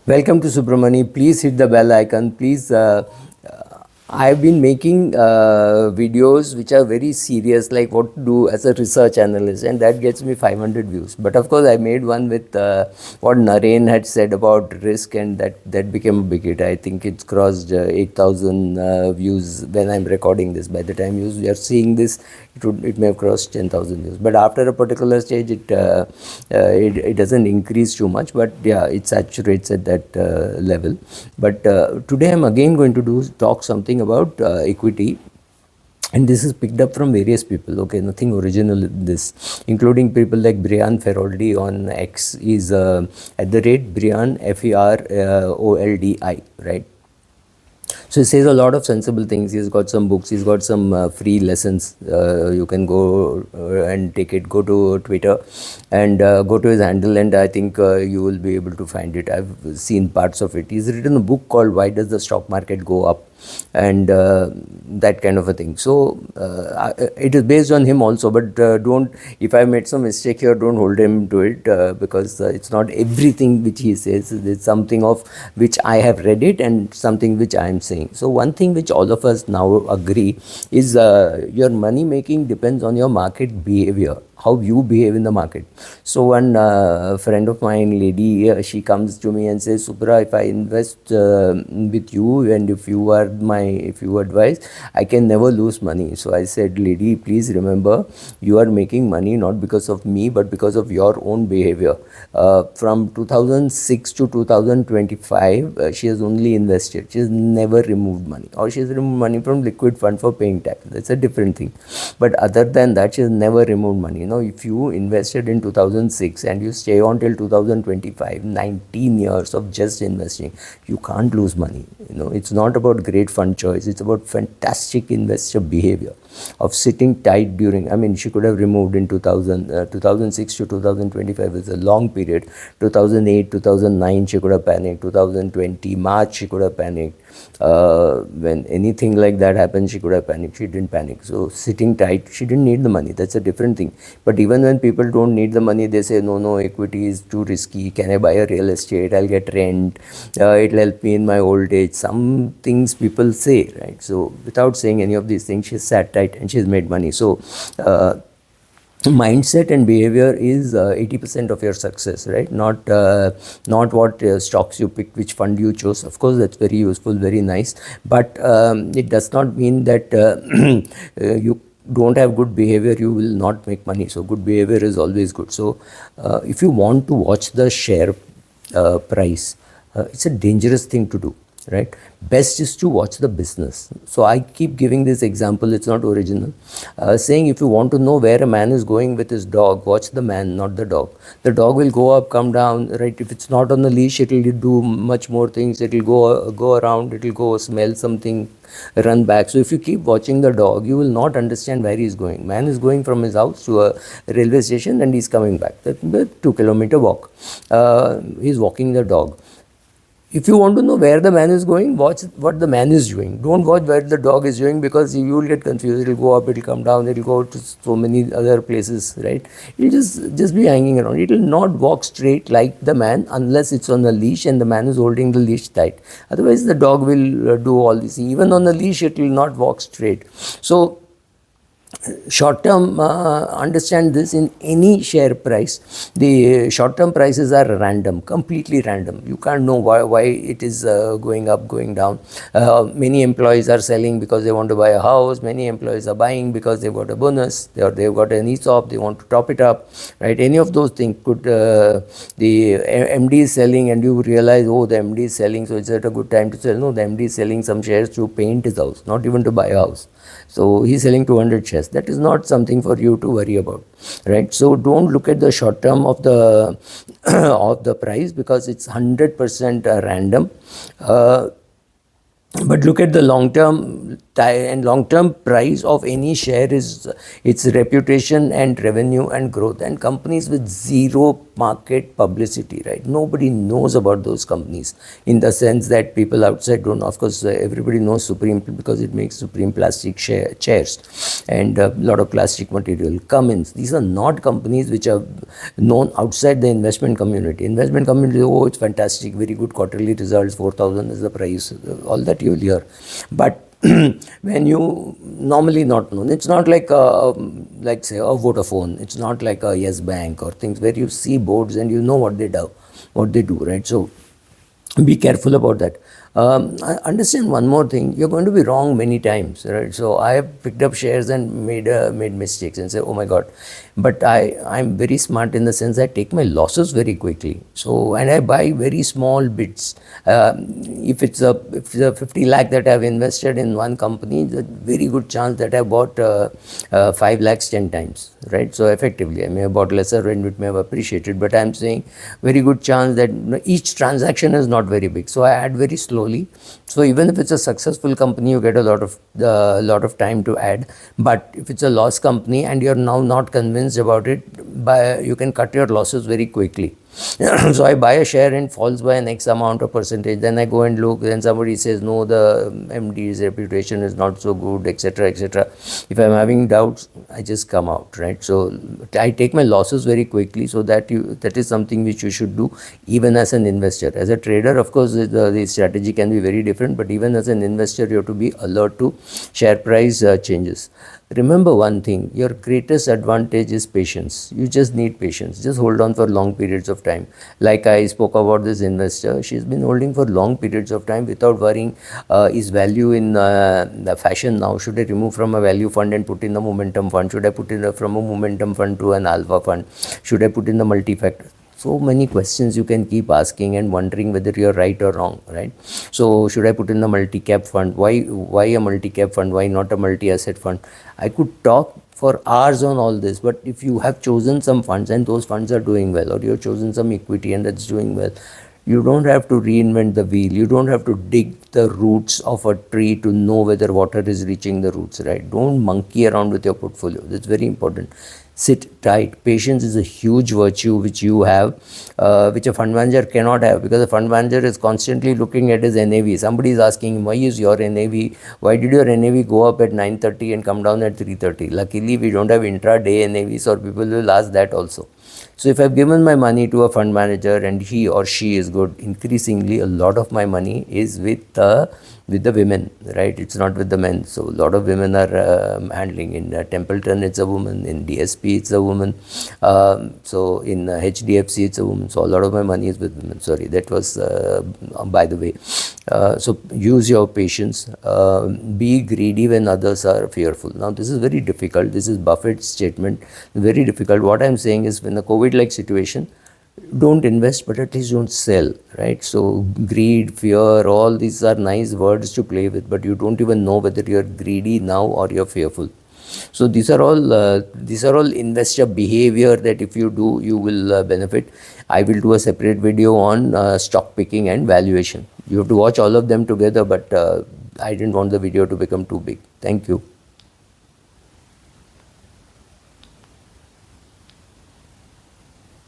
Welcome to Subramani. Please hit the bell icon. Please, I've been making videos which are very serious, like what to do as a research analyst, and that gets me 500 views. But of course, I made one with what Naren had said about risk, and that became a big hit. I think it's crossed 8,000 views when I'm recording this. By the time you are seeing this, it may have crossed 10,000 views. But after a particular stage, it doesn't increase too much. But yeah, it saturates at that level. But today I'm again going to talk something about equity, and this is picked up from various people. Okay, nothing original in this, including people like Brian Feroldi on X. Is at the rate Brian Feroldi, right? So he says a lot of sensible things. He's got some books. He's got some free lessons. You can go and take it. Go to Twitter and go to his handle, and I think you will be able to find it. I've seen parts of it. He's written a book called "Why Does the Stock Market Go Up?" and that kind of a thing. So it is based on him also, but don't, if I made some mistake here, don't hold him to it, because it's not everything which he says. It's something of which I have read it and something which I am saying. So one thing which all of us now agree is your money making depends on your market behavior, how you behave in the market. So one friend of mine, lady, she comes to me and says, Supra, if I invest with you, and if you advise, I can never lose money. So I said, lady, please remember, you are making money not because of me, but because of your own behavior. From 2006 to 2025, she has only invested. She has never removed money, or she has removed money from liquid fund for paying tax. That's a different thing. But other than that, she has never removed money. If you invested in 2006 and you stay on till 2025, 19 years of just investing, you can't lose money. It's not about great fund choice. It's about fantastic investor behavior of sitting tight during, she could have removed in 2006 to 2025 is a long period. 2008, 2009, she could have panicked. 2020, March, she could have panicked. When anything like that happened, she could have panicked. She didn't panic. So sitting tight, she didn't need the money. That's a different thing. But even when people don't need the money, they say, no, equity is too risky. Can I buy a real estate? I'll get rent. It'll help me in my old age. Some things people say, right? So without saying any of these things, she sat tight and she's made money. So mindset and behavior is 80% of your success, right? Not what stocks you picked, which fund you chose. Of course, that's very useful, very nice, but it does not mean that you don't have good behavior, you will not make money. So good behavior is always good. So if you want to watch the share price, it's a dangerous thing to do, right? Best is to watch the business. So I keep giving this example, it's not original, saying if you want to know where a man is going with his dog, watch the man, not the dog. The dog will go up, come down, right? If it's not on the leash, it will do much more things. It will go around, it will go smell something, run back. So if you keep watching the dog, you will not understand where he is going. Man is going from his house to a railway station and he's coming back. That's a 2-kilometer walk. He's walking the dog. If you want to know where the man is going, watch what the man is doing. Don't watch where the dog is doing, because you will get confused. It will go up, it will come down, it will go to so many other places, right? It will just be hanging around. It will not walk straight like the man unless it's on a leash and the man is holding the leash tight. Otherwise, the dog will do all these things. Even on the leash, it will not walk straight. So short term, understand this, in any share price, the short term prices are random, completely random. You can't know why it is going up, going down. Many employees are selling because they want to buy a house. Many employees are buying because they've got a bonus, or they've got an ESOP, they want to top it up, right? Any of those things could, the MD is selling and you realize, oh, the MD is selling, so it's at a good time to sell. No, the MD is selling some shares to paint his house, not even to buy a house. So he's selling 200 shares. That is not something for you to worry about, right? So don't look at the short term of the of the price, because it's 100% random. But look at the long term. and long-term price of any share is its reputation and revenue and growth. And companies with zero market publicity, right? Nobody knows about those companies in the sense that people outside don't. Of course, everybody knows Supreme because it makes Supreme plastic chairs and a lot of plastic material. Cummins, these are not companies which are known outside the investment community. Investment community, oh, it's fantastic, very good quarterly results, 4,000 is the price, all that you will hear. But when you normally not known, it's not like like say a Vodafone, it's not like a Yes Bank or things where you see boards and you know what they do, right? So be careful about that. I understand one more thing. You're going to be wrong many times, right? So I have picked up shares and made mistakes and say, oh my God. But I'm very smart in the sense I take my losses very quickly. So, and I buy very small bits. If it's a 50 lakh that I've invested in one company, there's a very good chance that I bought 5 lakhs 10 times, right? So effectively, I may have bought lesser and it may have appreciated, but I'm saying very good chance that each transaction is not very big. So I add very slowly. So even if it's a successful company, you get a lot of time to add. But if it's a loss company and you're now not convinced about it, you can cut your losses very quickly. So I buy a share and falls by an X amount of percentage. Then I go and look. Then somebody says, no, the MD's reputation is not so good, etc., etc. If I'm having doubts, I just come out, right? So I take my losses very quickly. So that is something which you should do even as an investor. As a trader, of course, the strategy can be very different. But even as an investor, you have to be alert to share price changes. Remember one thing, your greatest advantage is patience. You just need patience. Just hold on for long periods of time. Like I spoke about this investor, she's been holding for long periods of time without worrying, is value in the fashion now? Should I remove from a value fund and put in the momentum fund? Should I put in from a momentum fund to an alpha fund? Should I put in the multi-factor? So many questions you can keep asking and wondering whether you're right or wrong, right? So should I put in the multi-cap fund? Why a multi-cap fund? Why not a multi-asset fund? I could talk for hours on all this, but if you have chosen some funds and those funds are doing well, or you have chosen some equity and that's doing well, you don't have to reinvent the wheel. You don't have to dig the roots of a tree to know whether water is reaching the roots, right? Don't monkey around with your portfolio. That's very important. Sit tight. Patience is a huge virtue which you have, which a fund manager cannot have, because a fund manager is constantly looking at his NAV. Somebody is asking him, why is your NAV, why did your NAV go up at 9:30 and come down at 3:30? Luckily, we don't have intraday NAVs, or people will ask that also. So if I've given my money to a fund manager and he or she is good, increasingly a lot of my money is with the women, right? It's not with the men. So a lot of women are handling. In Templeton, it's a woman. In DSP, it's a woman. So in HDFC, it's a woman. So a lot of my money is with women. Sorry, that was by the way. So use your patience. Be greedy when others are fearful. Now this is very difficult. This is Buffett's statement. Very difficult. What I'm saying is, when the COVID-like situation, don't invest, but at least don't sell, right? So greed, fear, all these are nice words to play with, but you don't even know whether you're greedy now or you're fearful. So these are all investor behavior that if you do, you will benefit. I will do a separate video on stock picking and valuation. You have to watch all of them together, but I didn't want the video to become too big. Thank you.